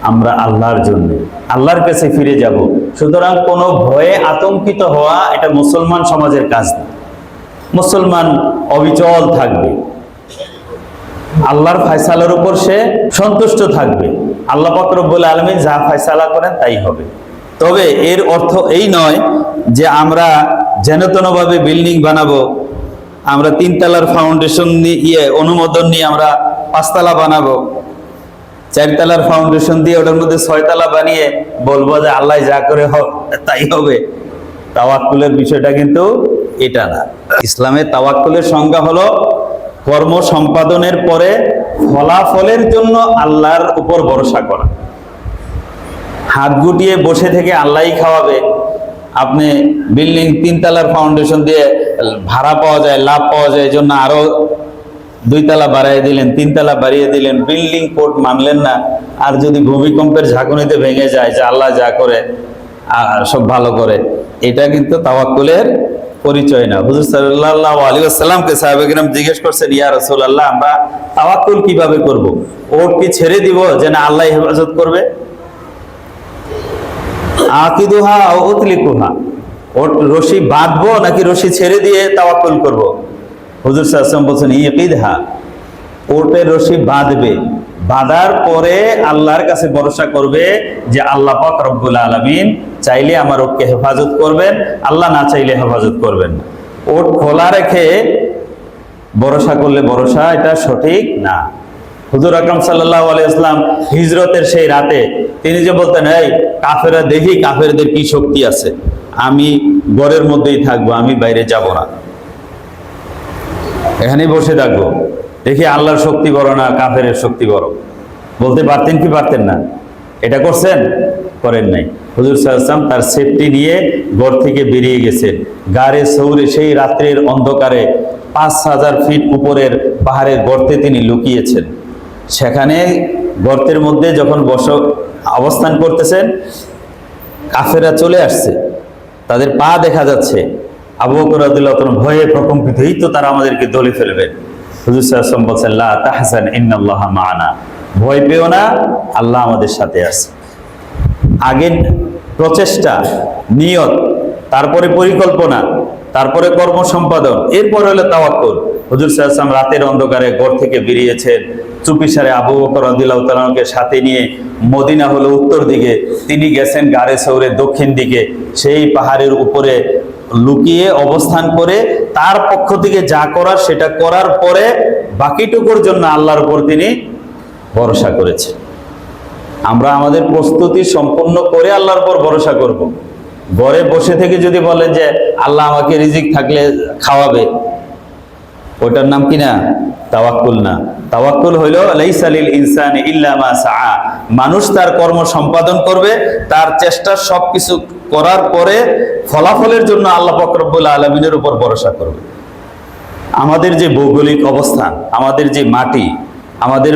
আমরা আল্লাহর জন্য আল্লাহর কাছে ফিরে যাব। সুতরাং কোনো ভয়ে আতঙ্কিত হওয়া এটা মুসলমান সমাজের কাজ না। মুসলমান অবিচল থাকবে, আল্লাহর ফয়সালার উপর সে সন্তুষ্ট থাকবে। আল্লাহ পাক রব্বুল আলামিন যা ফয়সালা করেন তাই হবে। তবে এর অর্থ এই নয় যে আমরা যেনতেনভাবে বিল্ডিং বানাবো, আমরা 3 তলার ফাউন্ডেশন নিয়ে অনুমোদন নিয়ে আমরা 5 তলা বানাবো, 4 তলার ফাউন্ডেশন দিয়ে ওটার মধ্যে 6 তলা বানিয়ে বলবো যে আল্লাহ যা করে তাই হবে। তাওয়াক্কুলের বিষয়টা কিন্তু এটা না। ইসলামে তাওয়াক্কুলের সংজ্ঞা হলো কর্ম সম্পাদনের পরে ফলাফলের জন্য আল্লাহর উপর ভরসা করা। হাত গুটিয়ে বসে থেকে আল্লাহই খাওয়াবে। আপনি বিল্ডিং 3 তলার ফাউন্ডেশন দিয়ে ভাড়া পাওয়া যায়, লাভ পাওয়া যায়, এই জন্য আরো 2 তলা বাড়িয়ে দিলেন, 3 তলা বাড়িয়ে দিলেন, বিল্ডিং কোড মানলেন না। আর যদি ভূমিকম্পের ঝাঁকুনিতে ভেঙে যায় যে আল্লাহ যা করে সব ভালো করে, এটা কিন্তু তাওয়াক্কুলের পরিচয় না। হুজুর সাল্লাল্লাহু আলাইহি ওয়াসাল্লামকে সাহাবায়ে কেরাম জিজ্ঞেস করছেন, ইয়া রাসূলুল্লাহ, আমরা তাওয়াক্কুল কিভাবে করব? ওট কি ছেড়ে দিব যে না আল্লাহ হেফাজত করবে? আকিদুহা আও উতলিকুহা, ওট রশি বাঁধবো নাকি রশি ছেড়ে দিয়ে তাওয়াক্কুল করব? হুজুর সাল্লাল্লাহু আলাইহি ওয়াসাল্লাম বলেন, ইকিদহা, ওটের রশি বাঁধবে, বাঁধার পরে আল্লাহর কাছে ভরসা করবে যে আল্লাহ পাক রব্বুল আলামিন চাইলে আমার ওটকে হেফাজত করবেন, আল্লাহ না চাইলে হেফাজত করবেন না। ওট খোলা রেখে ভরসা করলে ভরসা এটা সঠিক না। হুজুর আকরাম সাল্লাল্লাহু আলাইহি ওয়াসাল্লাম হিজরতের সেই রাতে তিনি যে বলতেন, এই কাফেররা দেখি কাফেরদের কি শক্তি আছে, আমি ঘরের মধ্যেই থাকবো, আমি বাইরে যাব না, এখানেই বসে থাকবো, দেখি আল্লাহর শক্তি বড় না কাফেরের শক্তি বড়। বলতে পারতেন কি পারতেন না? এটা করছেন? করেন নাই। হুজুর সাল্লাল্লাহু আলাইহি ওয়াসাল্লাম তার সেফটি নিয়ে ঘর থেকে বেরিয়ে গেছেন। গাড়ে সৌরে সেই রাত্রির অন্ধকারে 5000 ফিট উপরের পাহাড়ের গর্তে তিনি লুকিয়েছেন। সেখানে গর্তের মধ্যে যখন অবস্থান করতেছেন, কাফেররা চলে আসছে, তাদের পা দেখা যাচ্ছে। আবু বকর রাদিয়াল্লাহু তাআলা ভয়ে প্রকম্পিত, এই তো তারা আমাদেরকে দলে ফেলবে। হুজুর সাল্লাল্লাহু আলাইহি ওয়াসাল্লাম বলেন, লা তাহজান ইন্নাল্লাহা মা'ানা, ভয় পেও না, আল্লাহ আমাদের সাথে আছে। আগে প্রচেষ্টা, নিয়ত, তারপরে পরিকল্পনা, তারপরে কর্ম সম্পাদন, এরপর হলো তাওয়াক্কুল। হুজুর সাল্লাল্লাহু আলাইহি ওয়াসাল্লাম রাতের অন্ধকারে ঘর থেকে বেরিয়েছেন, চুপিসারে আবু বকর রাদিয়াল্লাহু তাআলাকে সাথে নিয়ে, মদিনা হলো উত্তর দিকে, তিনি গেছেন গারে সৌরে দক্ষিণ দিকে, সেই পাহাড়ের উপরে লুকিয়ে অবস্থান করে তার পক্ষ থেকে যা করার সেটা করার পরে বাকিটুকুর জন্য আল্লাহর উপর তিনি ভরসা করেছেন। আমরা আমাদের প্রস্তুতি সম্পন্ন করে আল্লাহর উপর ভরসা করব। ঘরে বসে থেকে যদি বলেন যে আল্লাহ আমাকে রিজিক থাকলে খাওয়াবে, ওটার নাম কি না? তাওয়াক্কুল না। তাওয়াক্কুল হইল লাইসা লিল ইনসানি ইল্লা মা সাআ, মানুষ তার কর্ম সম্পাদন করবে, তার চেষ্টা সবকিছু করার পরে ফলাফলের জন্য আল্লাহ পাক রব্বুল আলামিনের উপর ভরসা করবে। আমাদের যে ভৌগোলিক অবস্থান, আমাদের যে মাটি, আমাদের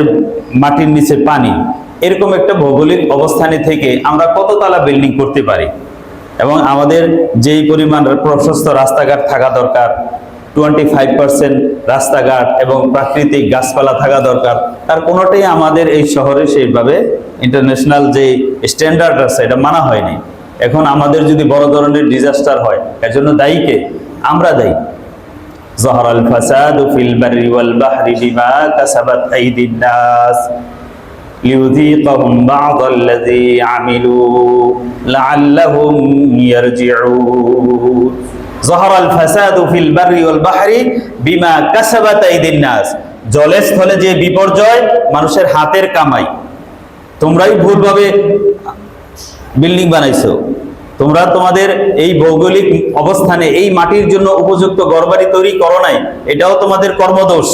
মাটির নিচে পানি, এরকম একটা ভৌগোলিক অবস্থানে থেকে আমরা কত তলা বিল্ডিং করতে পারি, এবং আমাদের যেই পরিমাণ প্রশস্ত রাস্তাঘাট থাকা দরকার, 25% রাস্তাঘাট এবং প্রাকৃতিক গাছপালা থাকা দরকার, তার কোনোটাই আমাদের এই শহরে সেইভাবে ইন্টারন্যাশনাল যে স্ট্যান্ডার্ড আছে এটা মানা হয়নি। এখন আমাদের যদি বড় ধরনের ডিজাস্টার হয়, এর জন্য দায়ী কে? আমরা দায়ী। যাহারাল ফাসাদু ফিল বাররি ওয়াল বাহরি বিমা কাসাবাত আইদিন নাস লিউযীকাহুম বা'দাল্লাযী আমিলু লাআল্লাহুম ইয়ারজিউন। যাহারাল ফাসাদু ফিল বাররি ওয়াল বাহরি বিমা কাসাবাত আইদিন নাস, জলে স্থলে যে বিপর্যয় মানুষের হাতের কামাই। তোমরাই ভুলভাবে বিল্ডিং বানাইছো, তোমরা তোমাদের এই ভৌগোলিক অবস্থানে এই মাটির জন্য উপযুক্ত ঘরবাড়ি তৈরি করো নাই, এটাও তোমাদের কর্মদোষ।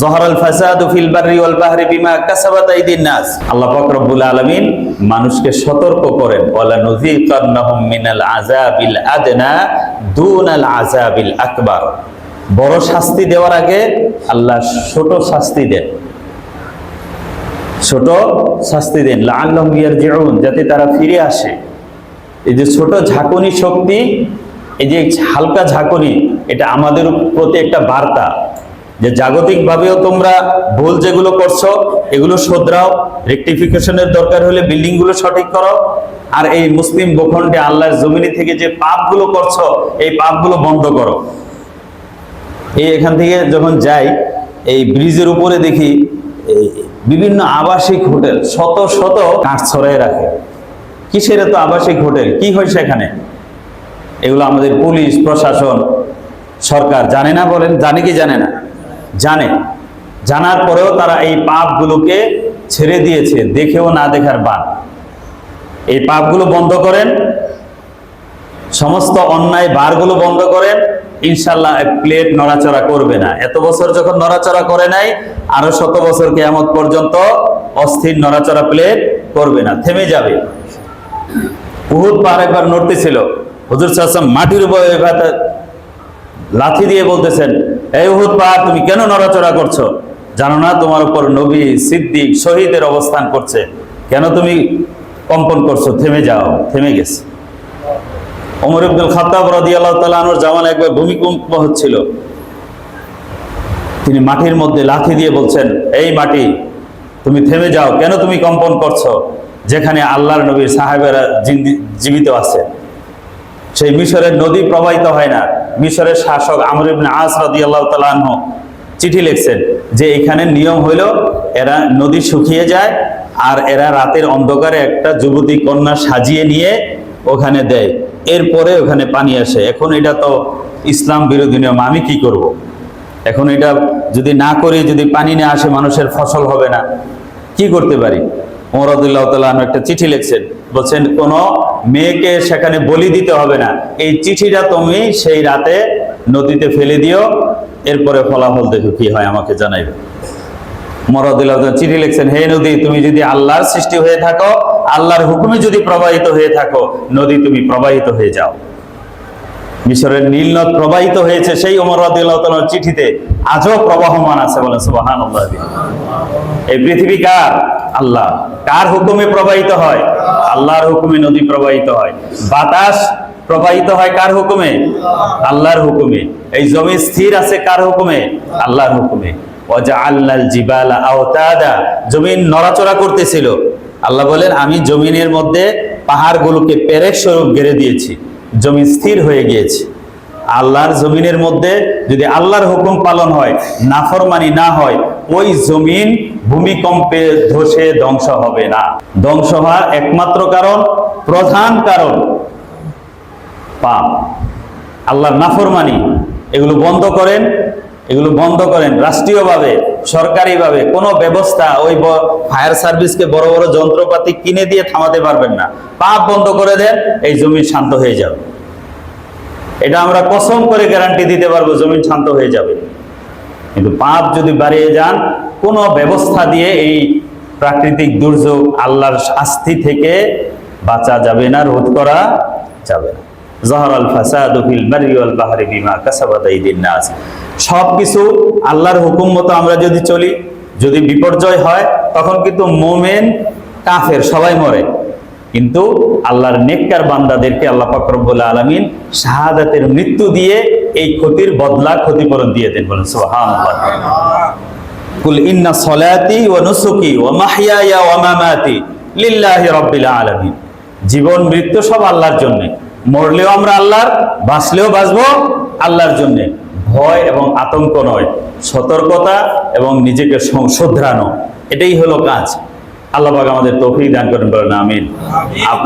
যাহারাল ফাসাদু ফিল বাররি ওয়াল বাহরি বিমা কাসাবাত আইদিন নাস। আল্লাহ পাক রব্বুল আলামিন মানুষকে সতর্ক করেন, ওয়ালা নুযীকান্নাহুম মিনাল আযাবিল আদনা দুনাল আযাবিল আকবার। বড় শাস্তি দেওয়ার আগে আল্লাহ ছোট শাস্তি দেন, ছোট শাস্তি দেন, লাআল্লাহুম ইয়ারজিউন, যাতে তারা ফিরে আসে। এই যে ছোট ঝাঁকুনি শক্তি, এই যে হালকা ঝাঁকুনি, এটা আমাদের প্রতি একটা বার্তা যে জাগতিকভাবেও তোমরা ভুল যেগুলো করছো এগুলো শোধরাও, রেকটিফিকেশনের দরকার হলে বিল্ডিং গুলো সঠিক করো, আর এই মুসলিম ভূখণ্ডে আল্লাহর জমিনে থেকে যে পাপগুলো করছো এই পাপগুলো বন্ধ করো। এই এখান থেকে যখন যাই এই ব্রিজের উপরে দেখি বিভিন্ন আবাসিক হোটেল শত শত কাঠ ছড়াই রাখে। কিসের এত আবাসিক হোটেল, কি হয়েছে এখানে? এগুলো আমাদের পুলিশ প্রশাসন সরকার জানে না? বলেন জানে কি জানে না? জানে। জানার পরেও তারা এই পাপগুলোকে ছেড়ে দিয়েছে, দেখেও না দেখার বান। এই পাপগুলো বন্ধ করেন, সমস্ত অন্যায় বারগুলো বন্ধ করেন, ইনশাল্লাহ প্লেট নড়াচড়া করবে না। এত বছর যখন নড়াচড়া করে নাই, আরো শত বছর কিয়ামত পর্যন্ত অস্থির নড়াচড়া প্লেট করবে না, থেমে যাবে। উহুদ পাহাড় একবার নড়তেছিল, হুজুর সাল্লাল্লাহু আলাইহি ওয়াসাল্লাম মাটির উপরে লাঠি দিয়ে বলতেছেন, এই উহুদ পাহাড় তুমি কেন নড়াচড়া করছো? জানো না তোমার উপর নবী, সিদ্দিক, শহীদের অবস্থান করছে, কেন তুমি কম্পন করছো? থেমে যাও। থেমে গেছে। ওমর ইবনুল খাত্তাব রাদিয়াল্লাহু তাআলা আনহুর জামানায় একবার ভূমিকম্প হচ্ছিল, তিনি মাটির মধ্যে লাঠি দিয়ে বলছেন, এই মাটি তুমি থেমে যাও, কেন তুমি কম্পন করছো? যেখানে আল্লাহর নবীর সাহাবেরা জীবিত আছে। সেই মিশরের নদী প্রবাহিত হয় না। মিশরের শাসক আমর ইবনে আস রাদিয়াল্লাহু তাআলা আনহু চিঠি লিখছেন যে এখানে নিয়ম হইল এরা নদী শুকিয়ে যায় আর এরা রাতের অন্ধকারে একটা যুবতী কন্যা সাজিয়ে নিয়ে ওখানে দেয়, এরপরে ওখানে পানি আসে। এখন এটা তো ইসলাম বিরোধী নিয়ম, আমি কি করব? এখন এটা যদি না করি, যদি পানি না আসে মানুষের ফসল হবে না, কি করতে পারি? ওমর রাদিয়াল্লাহু তাআলা আনহু একটা চিঠি লিখছেন, বলছেন কোন মেয়েকে সেখানে বলি দিতে হবে না, এই চিঠিটা তুমি সেই রাতে নদীতে ফেলে দিও, এরপরে ফলাফল দেখো কি হয়, আমাকে জানাইবে। ওমর রাদিয়াল্লাহু তাআলা চিঠি লিখছেন, হে নদী তুমি যদি আল্লাহর সৃষ্টি হয়ে থাকো, আল্লাহর হুকুমে যদি প্রবাহিত হয়ে থাকো, নদী তুমি প্রবাহিত হয়ে যাও। মিশরের নীল নদ প্রবাহিত হয়েছে সেই ওমর রাদিয়াল্লাহু তাআলার চিঠিতে, আজও প্রবাহমান আছে। বলেন সুবহানাল্লাহ। এই পৃথিবী কার? আল্লাহ। কার হুকুমে প্রবাহিত হয়? আল্লাহর হুকুমে নদী প্রবাহিত হয়। বাতাস প্রবাহিত হয় কার হুকুমে? আল্লাহর হুকুমে। এই জমি স্থির আছে কার হুকুমে? আল্লাহর হুকুমে। ওয়াজআলনাল জিবালা আওতাদা, জমিন নড়াচড়া করতেছিল, আল্লাহ বলেন আমি জমিনের মধ্যে পাহাড়গুলোকে পেরেক স্বরূপ গেড়ে দিয়েছি, জমি স্থির হয়ে গিয়েছে। আল্লাহর জমিনের মধ্যে যদি আল্লাহর হুকুম পালন হয়, নাফরমানি না হয়, ওই জমিন ভূমিকম্পে ধসে ধ্বংস হবে না। ধ্বংস হওয়ার একমাত্র কারণ, প্রধান কারণ পাপ, আল্লাহর নাফরমানি। এগুলো বন্ধ করেন, এগুলো বন্ধ করেন। রাষ্ট্রীয়ভাবে, সরকারিভাবে কোনো ব্যবস্থা, ওই ফায়ার সার্ভিসকে বড় বড় যন্ত্রপাতি কিনে দিয়ে থামাতে পারবেন না। পাপ বন্ধ করে দেন, এই জমি শান্ত হয়ে যাবে। এটা আমরা কসম করে গ্যারান্টি দিতে পারবো, জমিন শান্ত হয়ে যাবে। কিন্তু পাপ যদি বাড়িয়ে যান, কোনো ব্যবস্থা দিয়ে এই প্রাকৃতিক দুর্যোগ, আল্লাহর শাস্তি থেকে বাঁচা যাবে না, রোধ করা যাবে না। যাহারাল ফাসাদু ফিল বাররি ওয়াল বাহরি বিমা কাসাবাত আইদিন নাস। সবকিছু আল্লাহর হুকুম মতো আমরা যদি চলি, যদি বিপর্যয় হয়, তখন কিন্তু মুমিন কাফের সবাই মরে, কিন্তু আল্লাহর নেককার বান্দাদেরকে আল্লাহ পাক রব্বুল আলামিন শাহাদাতের মৃত্যু দিয়ে এই ক্ষতির বদলা, ক্ষতিপূরণ দিয়ে দেন। বলেন সুবহানাল্লাহ। কুল ইন্না সলাতি ওয়া নুসুকি ওয়া মাহইয়ায়া ওয়া মামাতি লিল্লাহি রাব্বিল আলামিন। জীবন মৃত্যু সব আল্লাহর জন্য, মরলেও আমরা আল্লাহর, বাঁচলেও বাঁচবো আল্লাহর জন্য। ভয় এবং আতঙ্ক নয়, সতর্কতা এবং নিজেকে সংশোধরানো, এটাই হলো কাজ। আল্লাহ পাক আমাদের তৌফিক দান করেন, বলেন আমিন। আপনার